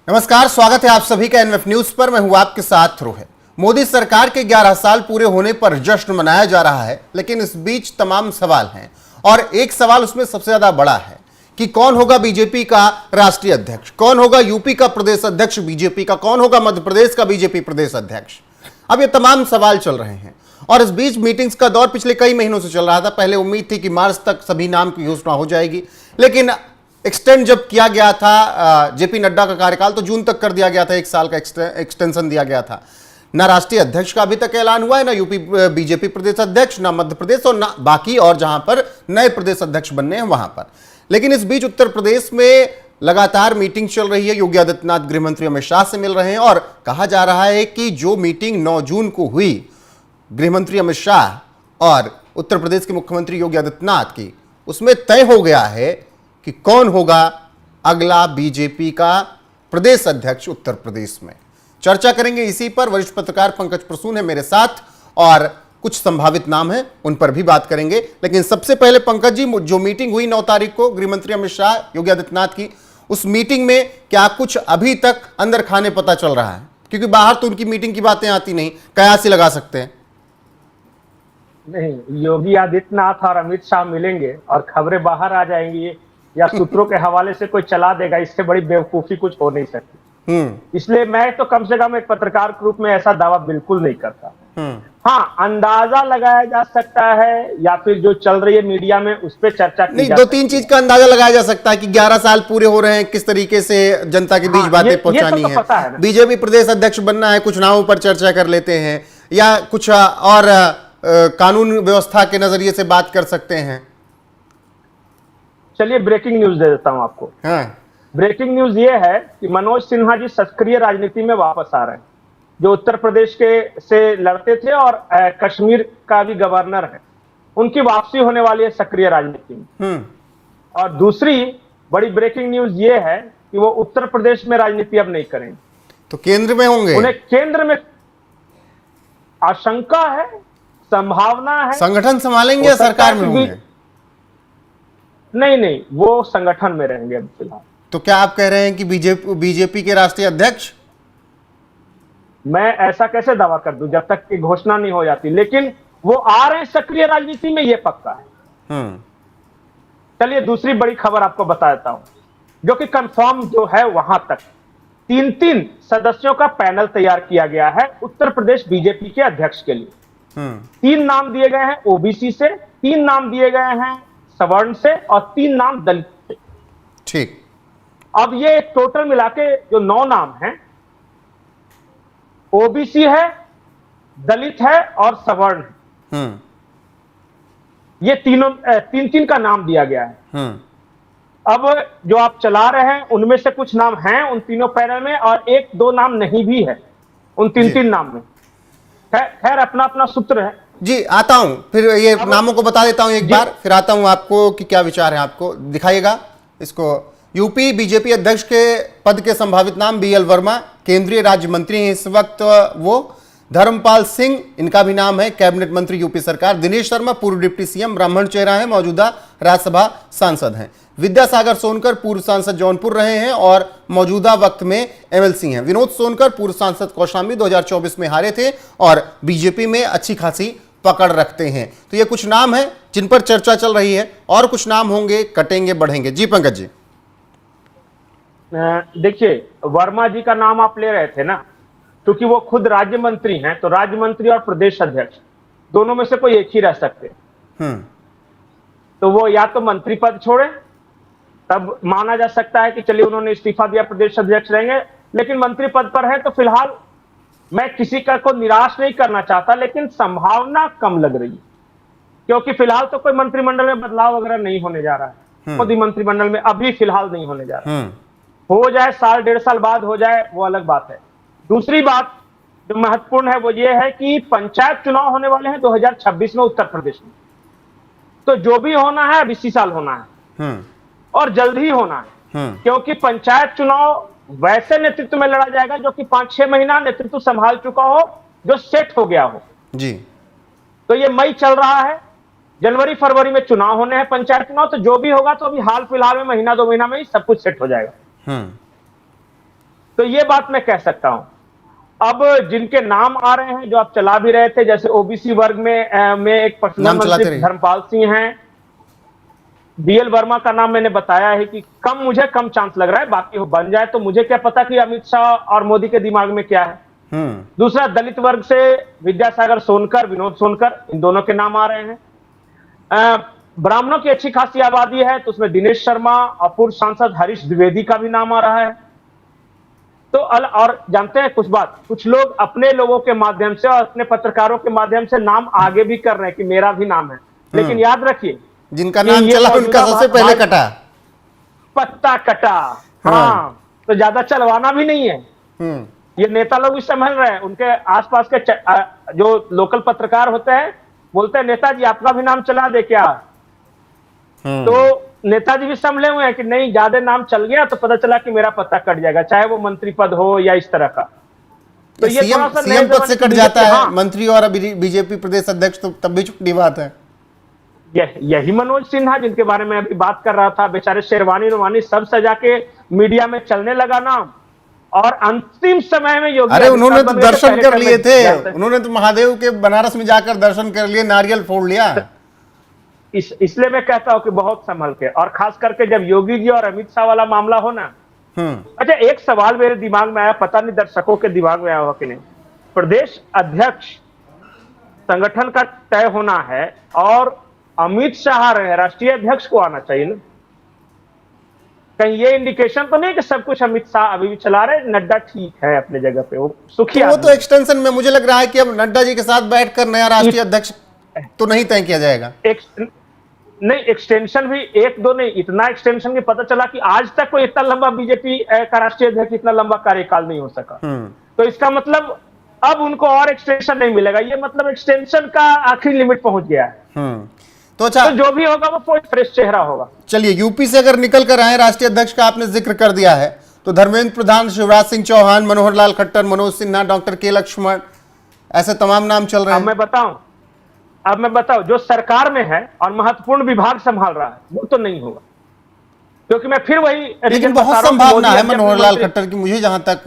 नमस्कार, स्वागत है आप सभी का एनएफ न्यूज पर। मैं हूं आपके साथ रोहित। मोदी सरकार के 11 साल पूरे होने पर जश्न मनाया जा रहा है, लेकिन इस बीच तमाम सवाल हैं और एक सवाल उसमें सबसे ज्यादा बड़ा है कि कौन होगा बीजेपी का राष्ट्रीय अध्यक्ष, कौन होगा यूपी का प्रदेश अध्यक्ष बीजेपी का, कौन होगा मध्य प्रदेश का बीजेपी प्रदेश अध्यक्ष। अब ये तमाम सवाल चल रहे हैं और इस बीच मीटिंग्स का दौर पिछले कई महीनों से चल रहा था। पहले उम्मीद थी कि मार्च तक सभी नाम की घोषणा हो जाएगी, लेकिन एक्सटेंड जब किया गया था जेपी नड्डा का कार्यकाल तो जून तक कर दिया गया था, 1 साल का एक्सटेंशन दिया गया था। ना राष्ट्रीय अध्यक्ष का अभी तक ऐलान हुआ है, ना यूपी बीजेपी प्रदेश अध्यक्ष, ना मध्य प्रदेश और ना बाकी और जहां पर नए प्रदेश अध्यक्ष बनने हैं वहां पर। लेकिन इस बीच उत्तर प्रदेश में लगातार मीटिंग चल रही है। योगी आदित्यनाथ गृह मंत्री अमित शाह से मिल रहे हैं और कहा जा रहा है कि जो मीटिंग 9 जून को हुई गृह मंत्री अमित शाह और उत्तर प्रदेश के मुख्यमंत्री योगी आदित्यनाथ की, उसमें तय हो गया है कि कौन होगा अगला बीजेपी का प्रदेश अध्यक्ष उत्तर प्रदेश में। चर्चा करेंगे इसी पर। वरिष्ठ पत्रकार पंकज प्रसून है मेरे साथ और कुछ संभावित नाम हैं उन पर भी बात करेंगे। लेकिन सबसे पहले पंकज जी, जो मीटिंग हुई 9 तारीख को गृह मंत्री अमित शाह योगी आदित्यनाथ की, उस मीटिंग में क्या कुछ अभी तक अंदर खाने पता चल रहा है? क्योंकि बाहर तो उनकी मीटिंग की बातें आती नहीं, कयास ही लगा सकते हैं। नहीं, योगी आदित्यनाथ और अमित शाह मिलेंगे और खबरें बाहर आ जाएंगी या सूत्रों के हवाले से कोई चला देगा, इससे बड़ी बेवकूफी कुछ हो नहीं सकती। इसलिए मैं तो कम से कम एक पत्रकार के रूप में ऐसा दावा बिल्कुल नहीं करता। हाँ, अंदाजा लगाया जा सकता है या फिर जो चल रही है मीडिया में उस पर चर्चा की नहीं, जा 2-3 चीज का अंदाजा लगाया जा सकता है कि 11 साल पूरे हो रहे हैं, किस तरीके से जनता के बीच बातें पहुंचानी है। बीजेपी प्रदेश अध्यक्ष बनना है, कुछ नामों पर चर्चा कर लेते हैं या कुछ और कानून व्यवस्था के नजरिए से बात कर सकते हैं। चलिए ब्रेकिंग न्यूज दे देता हूं आपको। हाँ। ब्रेकिंग न्यूज ये है कि मनोज सिन्हा जी सक्रिय राजनीति में वापस आ रहे हैं, जो उत्तर प्रदेश के से लड़ते थे और कश्मीर का भी गवर्नर है। उनकी वापसी होने वाली है सक्रिय राजनीति में। और दूसरी बड़ी ब्रेकिंग न्यूज ये है कि वो उत्तर प्रदेश में राजनीति अब नहीं करेंगे, तो केंद्र में होंगे। उन्हें केंद्र में आशंका है, संभावना है। संगठन संभालेंगे या सरकार में होंगे? नहीं, वो संगठन में रहेंगे अब फिलहाल। तो क्या आप कह रहे हैं कि बीजेपी के राष्ट्रीय अध्यक्ष? मैं ऐसा कैसे दावा कर दूं जब तक की घोषणा नहीं हो जाती, लेकिन वो आ रहे हैं सक्रिय राजनीति में, ये पक्का है। चलिए दूसरी बड़ी खबर आपको बता देता हूं, जो कि कंफर्म जो है वहां तक 3 सदस्यों का पैनल तैयार किया गया है उत्तर प्रदेश बीजेपी के अध्यक्ष के लिए। 3 नाम दिए गए हैं ओबीसी से, 3 नाम दिए गए हैं सवर्ण से और 3 नाम दलित से। ठीक। अब ये टोटल मिलाके जो 9 नाम हैं, ओबीसी है, दलित है और सवर्ण है। ये तीन का नाम दिया गया है। अब जो आप चला रहे हैं उनमें से कुछ नाम हैं उन तीनों पैनल में और 1-2 नाम नहीं भी है उन 3 नाम में। खैर अपना अपना सूत्र है जी। आता हूं, फिर ये नामों को बता देता हूं एक बार, फिर आता हूं आपको कि क्या विचार है। आपको दिखाइएगा इसको। यूपी बीजेपी अध्यक्ष के पद के संभावित नाम बीएल वर्मा, केंद्रीय राज्य मंत्री हैं इस वक्त वो। धर्मपाल सिंह, इनका भी नाम है, कैबिनेट मंत्री यूपी सरकार। दिनेश शर्मा, पूर्व डिप्टी सीएम, ब्राह्मण चेहरा है, मौजूदा राज्यसभा सांसद हैं। विद्यासागर सोनकर, पूर्व सांसद जौनपुर रहे हैं और मौजूदा वक्त में एमएलसी हैं। विनोद सोनकर, पूर्व सांसद कौशाम्बी, 2024 में हारे थे और बीजेपी में अच्छी खासी पकड़ रखते हैं। तो ये कुछ नाम हैं जिन पर चर्चा चल रही है और कुछ नाम होंगे, कटेंगे बढ़ेंगे। जी पंकज जी। देखिए, वर्मा जी का नाम आप ले रहे थे ना, क्योंकि वो खुद राज्य मंत्री हैं, तो राज्य मंत्री और प्रदेश अध्यक्ष दोनों में से कोई एक ही रह सकते। तो वो या तो मंत्री पद छोड़े, तब माना जा सकता है कि चलिए उन्होंने इस्तीफा दिया, प्रदेश अध्यक्ष रहेंगे। लेकिन मंत्री पद पर है तो फिलहाल मैं किसी का को निराश नहीं करना चाहता, लेकिन संभावना कम लग रही है, क्योंकि फिलहाल तो कोई मंत्रिमंडल में बदलाव वगैरह नहीं होने जा रहा है। मोदी मंत्रिमंडल में अभी फिलहाल नहीं होने जा रहा है। हो जाए 1.5 साल बाद हो जाए वो अलग बात है। दूसरी बात जो महत्वपूर्ण है वो ये है कि पंचायत चुनाव होने वाले हैं 2026 में उत्तर प्रदेश में। तो जो भी होना है अब इसी साल होना है और जल्द ही होना है, क्योंकि पंचायत चुनाव वैसे नेतृत्व में लड़ा जाएगा जो कि 5-6 महीना नेतृत्व संभाल चुका हो, जो सेट हो गया हो जी। तो ये मई चल रहा है, जनवरी फरवरी में चुनाव होने हैं, पंचायत चुनाव। तो जो भी होगा तो अभी हाल फिलहाल में 1-2 महीना में ही सब कुछ सेट हो जाएगा। तो ये बात मैं कह सकता हूं। अब जिनके नाम आ रहे हैं जो आप चला भी रहे थे, जैसे ओबीसी वर्ग में एक पर्सनल मंत्री धर्मपाल सिंह हैं, बीएल वर्मा का नाम मैंने बताया है कि मुझे कम चांस लग रहा है, बाकी हो बन जाए तो मुझे क्या पता कि अमित शाह और मोदी के दिमाग में क्या है। दूसरा, दलित वर्ग से विद्यासागर सोनकर, विनोद सोनकर, इन दोनों के नाम आ रहे हैं। ब्राह्मणों की अच्छी खासी आबादी है तो उसमें दिनेश शर्मा और पूर्व सांसद हरीश द्विवेदी का भी नाम आ रहा है। तो और जानते हैं कुछ लोग अपने लोगों के माध्यम से और अपने पत्रकारों के माध्यम से नाम आगे भी कर रहे हैं कि मेरा भी नाम है, लेकिन याद रखिए जिनका नाम चला उनका सबसे पहले कटा, पत्ता कटा। हाँ, तो ज्यादा चलवाना भी नहीं है। ये नेता लोग भी संभल रहे हैं, उनके आसपास के जो लोकल पत्रकार होते हैं बोलते हैं नेताजी आपका भी नाम चला दे क्या। तो नेताजी भी संभले हुए हैं कि नहीं, ज्यादा नाम चल गया तो पता चला कि मेरा पत्ता कट जाएगा, चाहे वो मंत्री पद हो या इस तरह का। तो ये सीएम पद से कट जाता है मंत्री और बीजेपी प्रदेश अध्यक्ष, तो तब भी छुट्टी बात है। यही मनोज सिन्हा जिनके बारे में अभी बात कर रहा था, बेचारे शेरवानी रुमानी सब सजा के मीडिया में चलने लगा नाम, और अंतिम समय में योगी, अरे उन्होंने तो दर्शन कर लिए थे, उन्होंने तो महादेव के बनारस में जाकर दर्शन कर लिए, नारियल फोड़ लिया। इसलिए मैं कहता हूं कि बहुत संभल के, और खास करके जब योगी जी और अमित शाह वाला मामला हो ना। अच्छा, एक सवाल मेरे दिमाग में आया, पता नहीं दर्शकों के दिमाग में आया होगा कि नहीं। प्रदेश अध्यक्ष संगठन का तय होना है और अमित शाह रहे, राष्ट्रीय अध्यक्ष को आना चाहिए ना। कहीं ये इंडिकेशन तो नहीं कि सब कुछ अमित शाह अभी भी चला रहे, नड्डा ठीक है अपने जगह पे, वो सुखी तो वो तो एक्सटेंशन में मुझे लग रहा है कि अब नड्डा जी के साथ बैठकर नया राष्ट्रीय अध्यक्ष तो नहीं तय किया जाएगा। नहीं, एक्सटेंशन भी एक दो नहीं, इतना एक्सटेंशन भी पता चला कि आज तक कोई इतना लंबा बीजेपी का राष्ट्रीय अध्यक्ष इतना लंबा कार्यकाल नहीं हो सका। तो इसका मतलब अब उनको और एक्सटेंशन नहीं मिलेगा, ये मतलब एक्सटेंशन का आखिरी लिमिट पहुंच गया है। तो अच्छा, तो जो भी होगा वो कोई फ्रेश चेहरा होगा। चलिए, यूपी से अगर निकल कर आए, राष्ट्रीय अध्यक्ष का आपने जिक्र कर दिया है, तो धर्मेंद्र प्रधान, शिवराज सिंह चौहान, मनोहर लाल खट्टर, मनोज सिन्हा, डॉक्टर के लक्ष्मण, ऐसे तमाम नाम चल रहे हैं। अब मैं बताऊं जो सरकार में है और महत्वपूर्ण विभाग संभाल रहा है वो तो नहीं होगा, क्योंकि मैं फिर वही, लेकिन बहुत संभावना है मनोहर लाल खट्टर की, मुझे जहां तक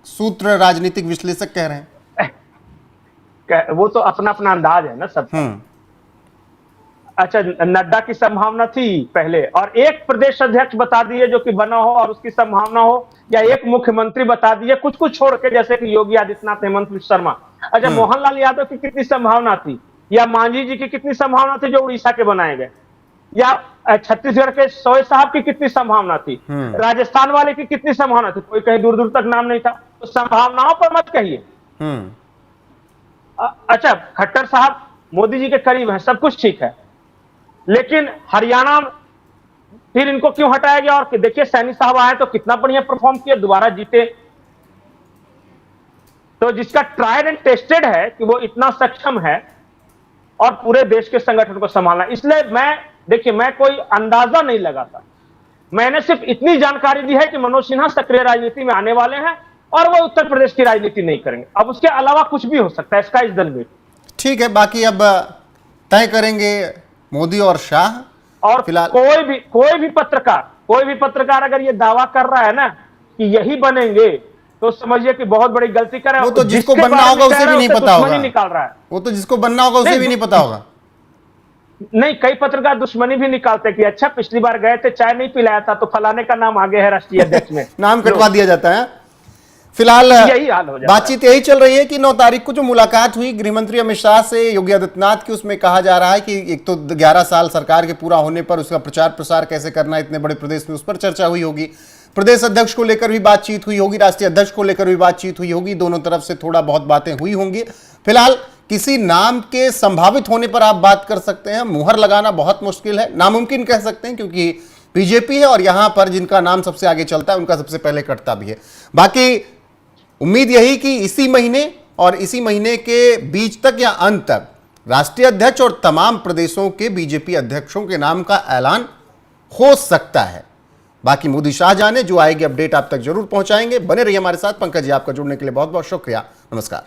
सूत्र राजनीतिक विश्लेषक कह रहे हैं। वो तो अपना अपना अंदाज है ना सब। अच्छा, नड्डा की संभावना थी पहले, और एक प्रदेश अध्यक्ष बता दिए जो कि बना हो और उसकी संभावना हो, या एक मुख्यमंत्री बता दिए, कुछ छोड़ के, जैसे कि योगी आदित्यनाथ, हेमंत विश्व शर्मा। अच्छा, मोहनलाल यादव की कितनी संभावना थी, या मांझी जी की कितनी संभावना थी जो उड़ीसा के बनाए गए, या छत्तीसगढ़ के सोए साहब की कितनी संभावना थी, राजस्थान वाले की कितनी संभावना थी, कोई कहीं दूर दूर तक नाम नहीं था। तो संभावनाओं पर मत कहिए। अच्छा, खट्टर साहब मोदी जी के करीब है, सब कुछ ठीक है, लेकिन हरियाणा फिर इनको क्यों हटाया गया? और देखिए सैनी साहब आए तो कितना बढ़िया परफॉर्म किया, दोबारा जीते। तो जिसका ट्राइड एंड टेस्टेड है कि वो इतना सक्षम है और पूरे देश के संगठन को संभालना, इसलिए मैं कोई अंदाजा नहीं लगाता, मैंने सिर्फ इतनी जानकारी दी है कि मनोज सिन्हा सक्रिय राजनीति में आने वाले हैं और वो उत्तर प्रदेश की राजनीति नहीं करेंगे। अब उसके अलावा कुछ भी हो सकता है, इसका इस दल में ठीक है। बाकी अब तय करेंगे मोदी और शाह। और फिलहाल कोई भी पत्रकार अगर ये दावा कर रहा है ना कि यही बनेंगे, तो समझिए कि बहुत बड़ी गलती कर रहा है। वो तो जिसको बनना होगा उसे भी नहीं पता होगा, निकाल रहा है। वो तो जिसको बनना होगा उसे भी नहीं पता होगा। नहीं, कई पत्रकार दुश्मनी भी निकालते कि अच्छा पिछली बार गए थे, चाय नहीं पिलाया था, तो फलाने का नाम आगे है राष्ट्रीय अध्यक्ष में। नाम कटवा दिया जाता है। फिलहाल यही हाल हो जाता बातचीत यही चल रही है कि 9 तारीख को जो मुलाकात हुई गृहमंत्री अमित शाह से योगी आदित्यनाथ की, उसमें कहा जा रहा है कि एक तो 11 साल सरकार के पूरा होने पर उसका प्रचार प्रसार कैसे करना इतने बड़े प्रदेश में, उस पर चर्चा हुई होगी। प्रदेश अध्यक्ष को लेकर भी बातचीत हुई होगी, राष्ट्रीय अध्यक्ष को लेकर भी बातचीत हुई होगी, दोनों तरफ से थोड़ा बहुत बातें हुई होंगी। फिलहाल किसी नाम के संभावित होने पर आप बात कर सकते हैं, मुहर लगाना बहुत मुश्किल है, नामुमकिन कह सकते हैं, क्योंकि बीजेपी है और यहां पर जिनका नाम सबसे आगे चलता है उनका सबसे पहले कटता भी है। बाकी उम्मीद यही कि इसी महीने और इसी महीने के बीच तक या अंत तक राष्ट्रीय अध्यक्ष और तमाम प्रदेशों के बीजेपी अध्यक्षों के नाम का ऐलान हो सकता है। बाकी मोदी शाह जाने, जो आएगी अपडेट आप तक जरूर पहुंचाएंगे। बने रहिए हमारे साथ। पंकज जी, आपका जुड़ने के लिए बहुत बहुत शुक्रिया। नमस्कार।